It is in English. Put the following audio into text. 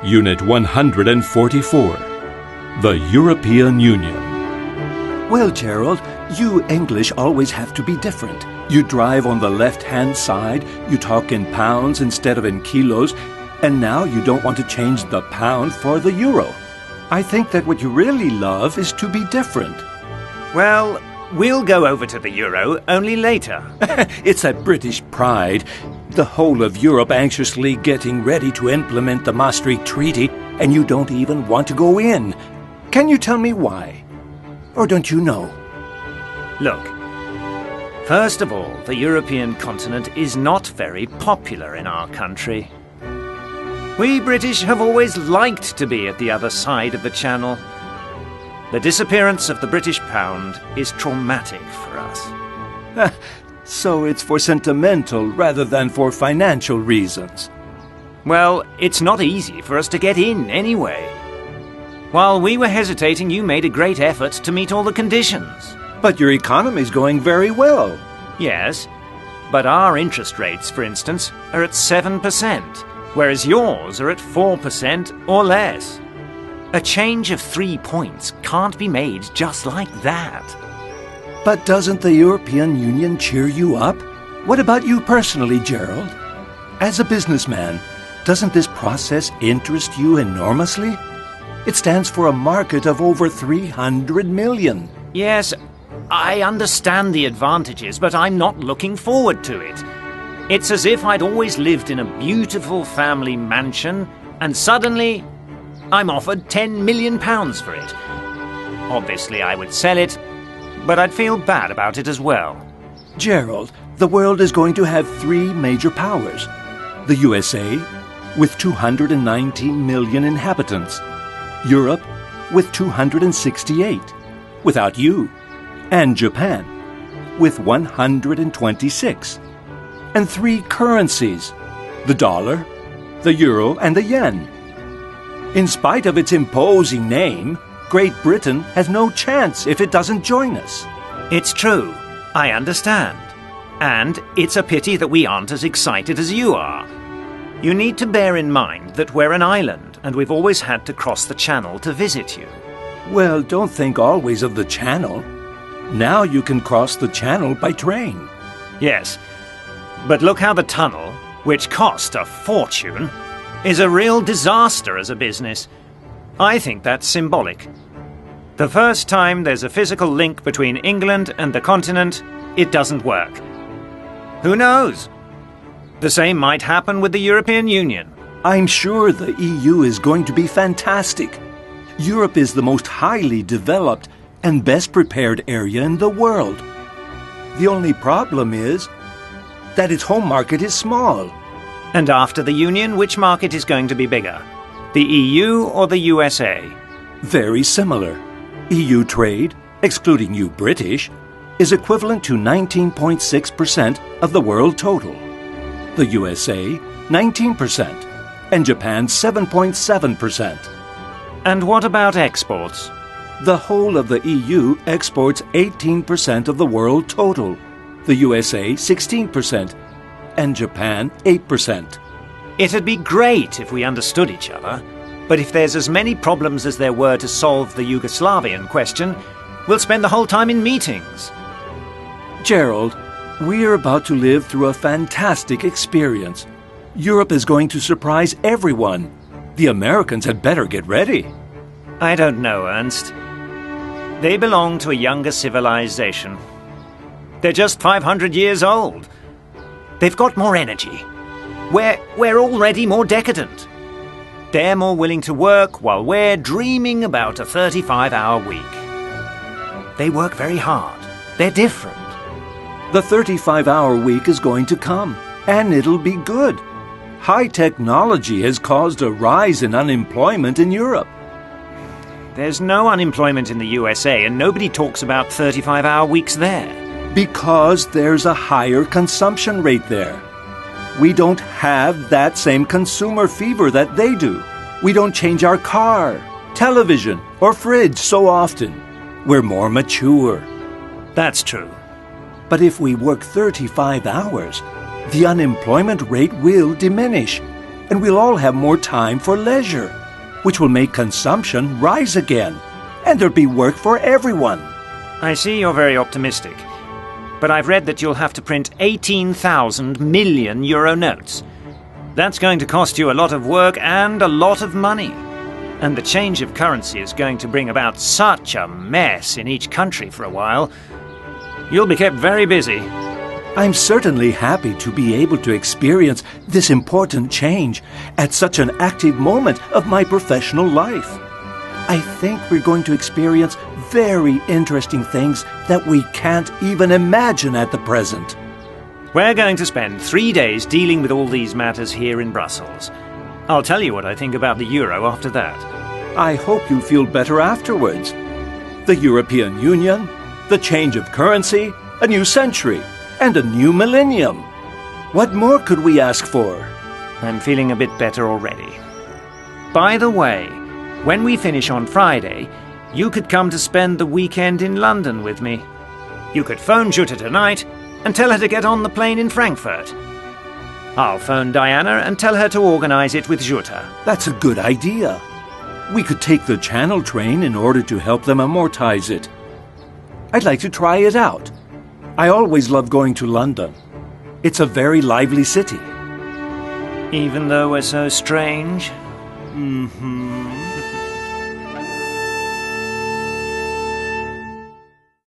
Unit 144, the European Union. Well, Gerald, you English always have to be different. You drive on the left-hand side, you talk in pounds instead of in kilos, and now you don't want to change the pound for the euro. I think that what you really love is to be different. Well, we'll go over to the euro only later. It's that British pride. The whole of Europe anxiously getting ready to implement the Maastricht Treaty, and you don't even want to go in. Can you tell me why? Or don't you know? Look, first of all, the European continent is not very popular in our country. We British have always liked to be at the other side of the Channel. The disappearance of the British pound is traumatic for us. So it's for sentimental rather than for financial reasons. Well, it's not easy for us to get in anyway. While we were hesitating, you made a great effort to meet all the conditions. But your economy's going very well. Yes, but our interest rates, for instance, are at 7%, whereas yours are at 4% or less. A change of 3 points can't be made just like that. But doesn't the European Union cheer you up? What about you personally, Gerald? As a businessman, doesn't this process interest you enormously? It stands for a market of over 300 million. Yes, I understand the advantages, but I'm not looking forward to it. It's as if I'd always lived in a beautiful family mansion, and suddenly I'm offered £10 million for it. Obviously, I would sell it, but I'd feel bad about it as well. Gerald, the world is going to have three major powers. The USA, with 219 million inhabitants. Europe, with 268, without you. And Japan, with 126. And three currencies, the dollar, the euro, and the yen. In spite of its imposing name, Great Britain has no chance if it doesn't join us. It's true. I understand. And it's a pity that we aren't as excited as you are. You need to bear in mind that we're an island, and we've always had to cross the Channel to visit you. Well, don't think always of the Channel. Now you can cross the Channel by train. Yes, but look how the tunnel, which cost a fortune, is a real disaster as a business. I think that's symbolic. The first time there's a physical link between England and the continent, it doesn't work. Who knows? The same might happen with the European Union. I'm sure the EU is going to be fantastic. Europe is the most highly developed and best prepared area in the world. The only problem is that its home market is small. And after the Union, which market is going to be bigger? The EU or the USA? Very similar. EU trade, excluding you British, is equivalent to 19.6% of the world total. The USA, 19%, and Japan, 7.7%. And what about exports? The whole of the EU exports 18% of the world total. The USA, 16%, and Japan, 8%. It'd be great if we understood each other, but if there's as many problems as there were to solve the Yugoslavian question, we'll spend the whole time in meetings. Gerald, we're about to live through a fantastic experience. Europe is going to surprise everyone. The Americans had better get ready. I don't know, Ernst. They belong to a younger civilization. They're just 500 years old. They've got more energy. We're already more decadent. They're more willing to work while we're dreaming about a 35-hour week. They work very hard. They're different. The 35-hour week is going to come, and it'll be good. High technology has caused a rise in unemployment in Europe. There's no unemployment in the USA, and nobody talks about 35-hour weeks there. Because there's a higher consumption rate there. We don't have that same consumer fever that they do. We don't change our car, television, or fridge so often. We're more mature. That's true. But if we work 35 hours, the unemployment rate will diminish. and we'll all have more time for leisure, which will make consumption rise again, and there'll be work for everyone. I see you're very optimistic, but I've read that you'll have to print 18,000 million euro notes. That's going to cost you a lot of work and a lot of money. And the change of currency is going to bring about such a mess in each country for a while. You'll be kept very busy. I'm certainly happy to be able to experience this important change at such an active moment of my professional life. I think we're going to experience very interesting things that we can't even imagine at the present. We're going to spend 3 days dealing with all these matters here in Brussels. I'll tell you what I think about the euro after that. I hope you feel better afterwards. The European Union, the change of currency, a new century, and a new millennium. What more could we ask for? I'm feeling a bit better already. By the way, when we finish on Friday, you could come to spend the weekend in London with me. You could phone Jutta tonight and tell her to get on the plane in Frankfurt. I'll phone Diana and tell her to organize it with Jutta. That's a good idea. We could take the Channel train in order to help them amortize it. I'd like to try it out. I always love going to London. It's a very lively city. Even though we're so strange? Mm-hmm.